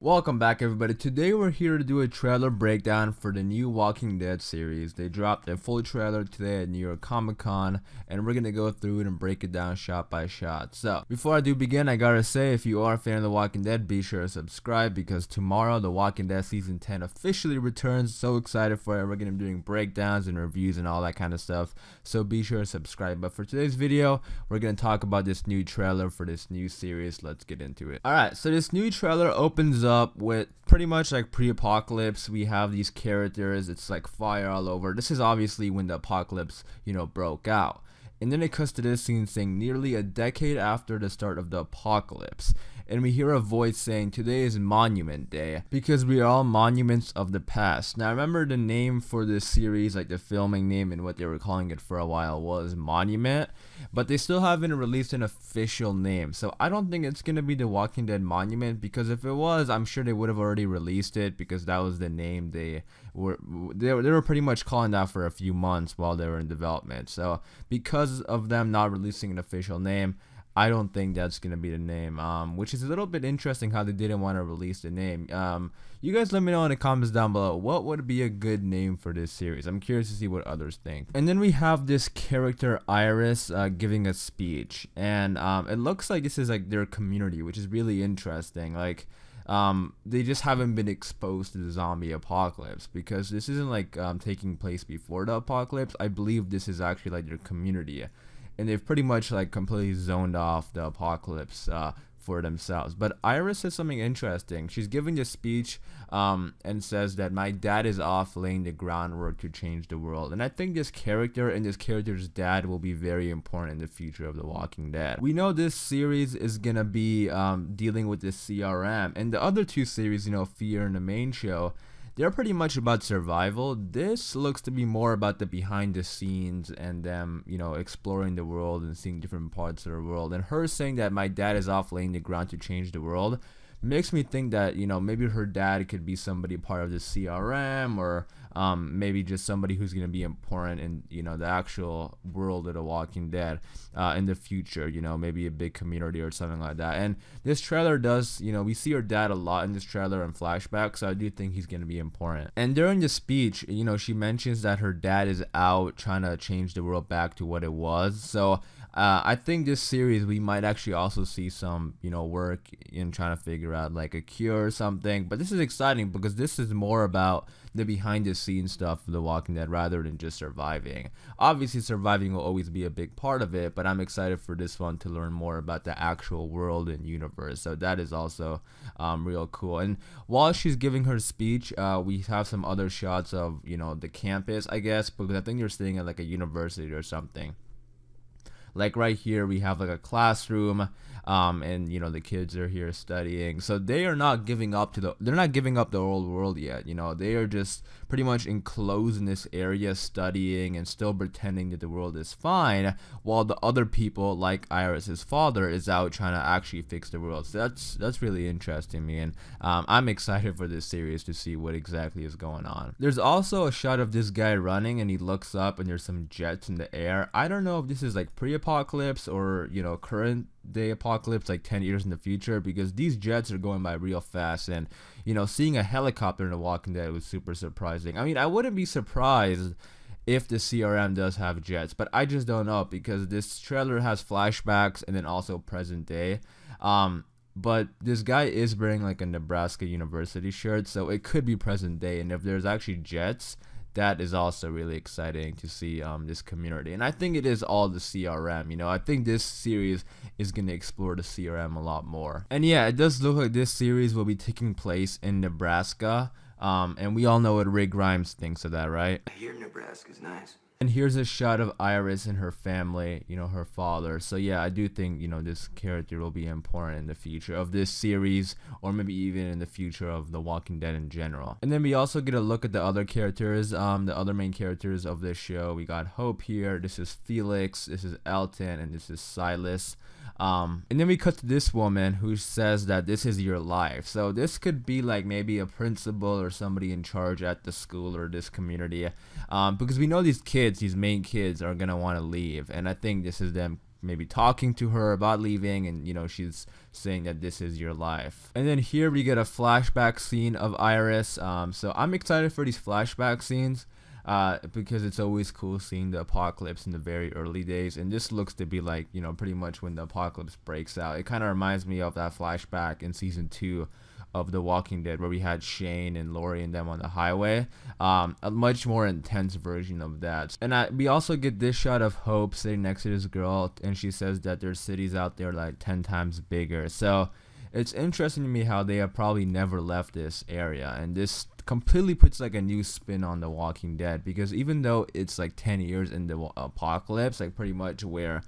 Welcome back, everybody. Today we're here to do a trailer breakdown for the new Walking Dead series. They dropped a full trailer today at New York Comic Con, and we're gonna go through it and break it down shot by shot. So, before I do begin, I gotta say, if you are a fan of The Walking Dead, be sure to subscribe because tomorrow The Walking Dead Season 10 officially returns. So excited for it. We're gonna be doing breakdowns and reviews and all that kind of stuff. So be sure to subscribe. But for today's video, we're gonna talk about this new trailer for this new series. Let's get into it. Alright, so this new trailer opens up with pretty much like pre-apocalypse. We have these characters, it's like fire all over. This is obviously when the apocalypse broke out, and then it cuts to this scene saying nearly a decade after the start of the apocalypse, and we hear a voice saying today is Monument Day because we are all monuments of the past. Now, I remember the name for this series, like the filming name and what they were calling it for a while was Monument, but they still haven't released an official name. So I don't think it's gonna be The Walking Dead Monument, because if it was, I'm sure they would have already released it, because that was the name they were pretty much calling that for a few months while they were in development. So because of them not releasing an official name, I don't think that's gonna be the name, which is a little bit interesting how they didn't want to release the name. You guys let me know in the comments down below what would be a good name for this series. I'm curious to see what others think. And then we have this character Iris giving a speech, and it looks like this is like their community, which is really interesting. Like, they just haven't been exposed to the zombie apocalypse, because this isn't like taking place before the apocalypse. I believe this is actually like their community, and they've pretty much like completely zoned off the apocalypse for themselves. But Iris says something interesting. She's giving a speech and says that my dad is off laying the groundwork to change the world. And I think this character and this character's dad will be very important in the future of The Walking Dead. We know this series is gonna be dealing with this CRM, and the other two series, Fear and the main show, they're pretty much about survival. This looks to be more about the behind the scenes and them, exploring the world and seeing different parts of the world. And her saying that my dad is off laying the ground to change the world makes me think that, maybe her dad could be somebody part of the CRM, or maybe just somebody who's going to be important in, the actual world of The Walking Dead in the future, maybe a big community or something like that. And this trailer does, we see her dad a lot in this trailer and flashbacks, so I do think he's going to be important. And during the speech, she mentions that her dad is out trying to change the world back to what it was. So I think this series we might actually also see some work in trying to figure out like a cure or something. But this is exciting because this is more about the behind the scenes stuff of The Walking Dead rather than just surviving. Obviously surviving will always be a big part of it, but I'm excited for this one to learn more about the actual world and universe. So that is also real cool. And while she's giving her speech, we have some other shots of the campus, I guess, because I think they're staying at like a university or something. Like right here we have like a classroom, and the kids are here studying, so they are not giving up they're not giving up the old world yet. They are just pretty much enclosed in this area studying and still pretending that the world is fine, while the other people like Iris's father is out trying to actually fix the world. So that's really interesting to me, and I'm excited for this series to see what exactly is going on. There's also a shot of this guy running, and he looks up and there's some jets in the air. I don't know if this is like pre-apocalypse or current day apocalypse, like 10 years in the future, because these jets are going by real fast, and seeing a helicopter in The Walking Dead was super surprising. I mean, I wouldn't be surprised if the CRM does have jets, but I just don't know, because this trailer has flashbacks and then also present day. But this guy is wearing like a Nebraska University shirt, so it could be present day, and if there's actually jets, that is also really exciting to see this community. And I think it is all the CRM. I think this series is going to explore the CRM a lot more. And yeah, it does look like this series will be taking place in Nebraska. And we all know what Rick Grimes thinks of that, right? I hear Nebraska's nice. And here's a shot of Iris and her family, her father. So yeah, I do think, this character will be important in the future of this series, or maybe even in the future of The Walking Dead in general. And then we also get a look at the other characters, the other main characters of this show. We got Hope here, this is Felix, this is Elton, and this is Silas. And then we cut to this woman who says that this is your life. So this could be like maybe a principal or somebody in charge at the school or this community, because we know these kids, these main kids, are gonna want to leave, and I think this is them maybe talking to her about leaving, and she's saying that this is your life. And then here we get a flashback scene of Iris. So I'm excited for these flashback scenes because it's always cool seeing the apocalypse in the very early days, and this looks to be like pretty much when the apocalypse breaks out. It kind of reminds me of that flashback in season 2 of The Walking Dead, where we had Shane and Lori and them on the highway. A much more intense version of that. And we also get this shot of Hope sitting next to this girl, and she says that there's cities out there like 10 times bigger. So it's interesting to me how they have probably never left this area, and this completely puts like a new spin on The Walking Dead, because even though it's like 10 years in the apocalypse, like pretty much where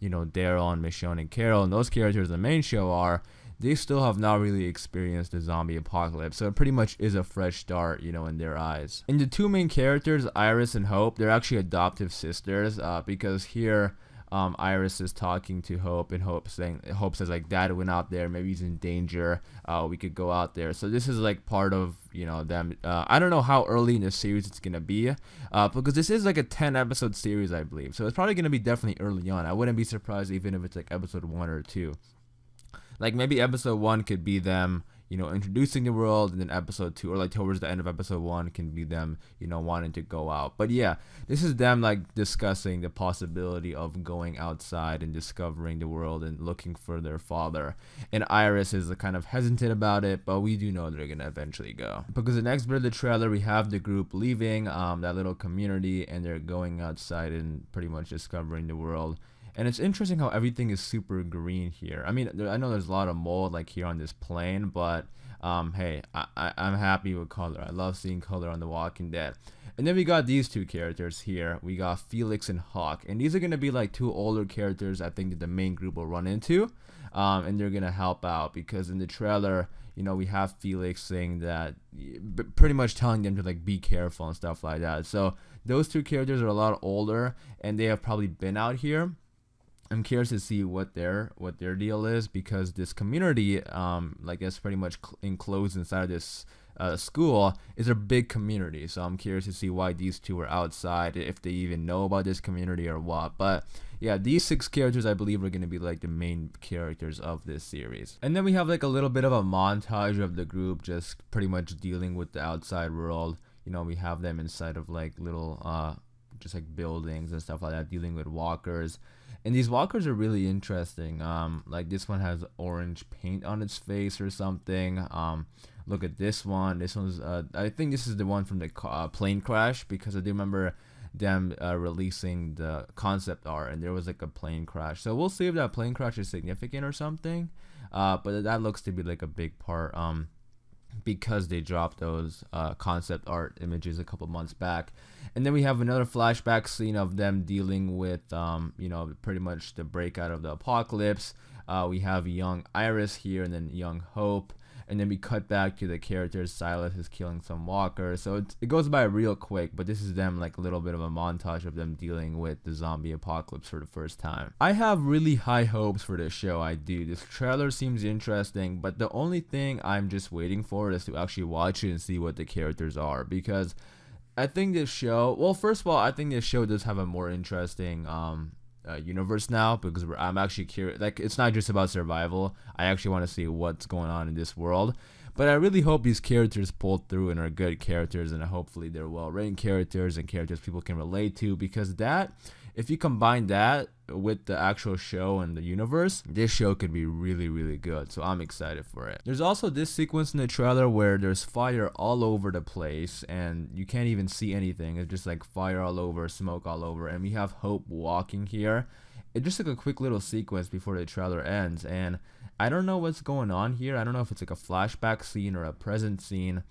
Daryl and Michonne and Carol and those characters in the main show are, they still have not really experienced the zombie apocalypse, so it pretty much is a fresh start, in their eyes. And the two main characters, Iris and Hope, they're actually adoptive sisters, because here, Iris is talking to Hope, and Hope says like, Dad went out there, maybe he's in danger, we could go out there. So this is like part of them. I don't know how early in the series it's gonna be, because this is like a 10 episode series, I believe, so it's probably gonna be definitely early on. I wouldn't be surprised even if it's like episode 1 or 2. Like maybe episode 1 could be them, introducing the world, and then episode 2, or like towards the end of episode 1, can be them, wanting to go out. But yeah, this is them like discussing the possibility of going outside and discovering the world and looking for their father. And Iris is kind of hesitant about it, but we do know they're gonna eventually go. Because the next bit of the trailer, we have the group leaving that little community, and they're going outside and pretty much discovering the world. And it's interesting how everything is super green here. I mean, I know there's a lot of mold like here on this plane, but hey, I'm happy with color. I love seeing color on The Walking Dead. And then we got these two characters here. We got Felix and Hawk, and these are gonna be like two older characters I think that the main group will run into, and they're gonna help out, because in the trailer, we have Felix saying that, pretty much telling them to like be careful and stuff like that. So those two characters are a lot older, and they have probably been out here. I'm curious to see what their deal is, because this community, like it's pretty much enclosed inside of this school, is a big community. So I'm curious to see why these two are outside, if they even know about this community or what. But yeah, these 6 characters I believe are going to be like the main characters of this series. And then we have like a little bit of a montage of the group just pretty much dealing with the outside world. We have them inside of like little just like buildings and stuff like that, dealing with walkers. And these walkers are really interesting. Like this one has orange paint on its face or something. Look at this one. This one's I think this is the one from the plane crash, because I do remember them releasing the concept art, and there was like a plane crash. So we'll see if that plane crash is significant or something. But that looks to be like a big part. Because they dropped those concept art images a couple months back. And then we have another flashback scene of them dealing with pretty much the breakout of the apocalypse. We have young Iris here, and then young Hope, and then we cut back to the characters. Silas is killing some walkers, so it goes by real quick, but this is them like a little bit of a montage of them dealing with the zombie apocalypse for the first time. I have really high hopes for this show. I do. This trailer seems interesting, but the only thing I'm just waiting for is to actually watch it and see what the characters are, because I think this show, well, first of all, I think this show does have a more interesting universe now, because I'm actually curious. Like, it's not just about survival. I actually want to see what's going on in this world. But I really hope these characters pull through and are good characters, and hopefully they're well-written characters and characters people can relate to, because that, if you combine that with the actual show and the universe, this show could be really, really good. So I'm excited for it. There's also this sequence in the trailer where there's fire all over the place, and you can't even see anything. It's just like fire all over, smoke all over, and we have Hope walking here. It's just like a quick little sequence before the trailer ends, and I don't know what's going on here. I don't know if it's like a flashback scene or a present scene,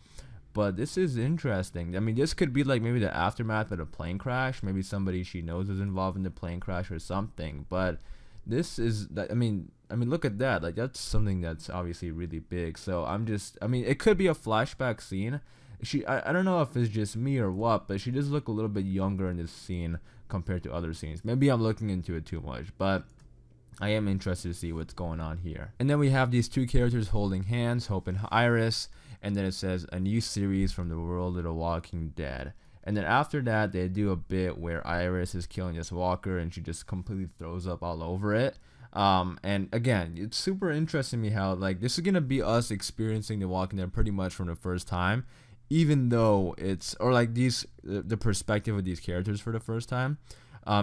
but this is interesting. I mean, this could be like maybe the aftermath of a plane crash. Maybe somebody she knows is involved in the plane crash or something. But this is, I mean, look at that. Like, that's something that's obviously really big. So I mean, it could be a flashback scene. I don't know if it's just me or what, but she does look a little bit younger in this scene compared to other scenes. Maybe I'm looking into it too much, but I am interested to see what's going on here. And then we have these two characters holding hands, Hope and Iris, and then it says a new series from the world of The Walking Dead. And then after that, they do a bit where Iris is killing this walker and she just completely throws up all over it. And again, it's super interesting to me how like this is gonna be us experiencing The Walking Dead pretty much from the first time, even though it's or like these the perspective of these characters for the first time.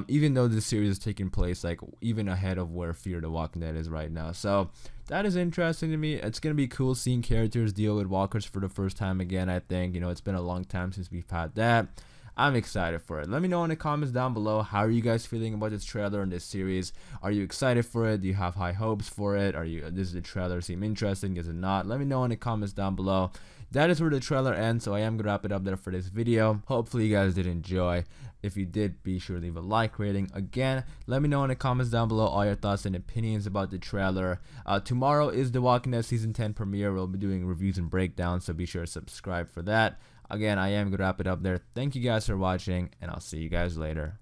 Even though this series is taking place like even ahead of where Fear the Walking Dead is right now. So that is interesting to me. It's gonna be cool seeing characters deal with walkers for the first time again. I think it's been a long time since we've had that. I'm excited for it. Let me know in the comments down below, how are you guys feeling about this trailer and this series? Are you excited for it? Do you have high hopes for it? Does the trailer seem interesting? Is it not? Let me know in the comments down below. That is where the trailer ends, so I am gonna wrap it up there for this video. Hopefully you guys did enjoy. If you did, be sure to leave a like rating. Again, let me know in the comments down below all your thoughts and opinions about the trailer. Tomorrow is The Walking Dead Season 10 premiere. We'll be doing reviews and breakdowns, so be sure to subscribe for that. Again, I am going to wrap it up there. Thank you guys for watching, and I'll see you guys later.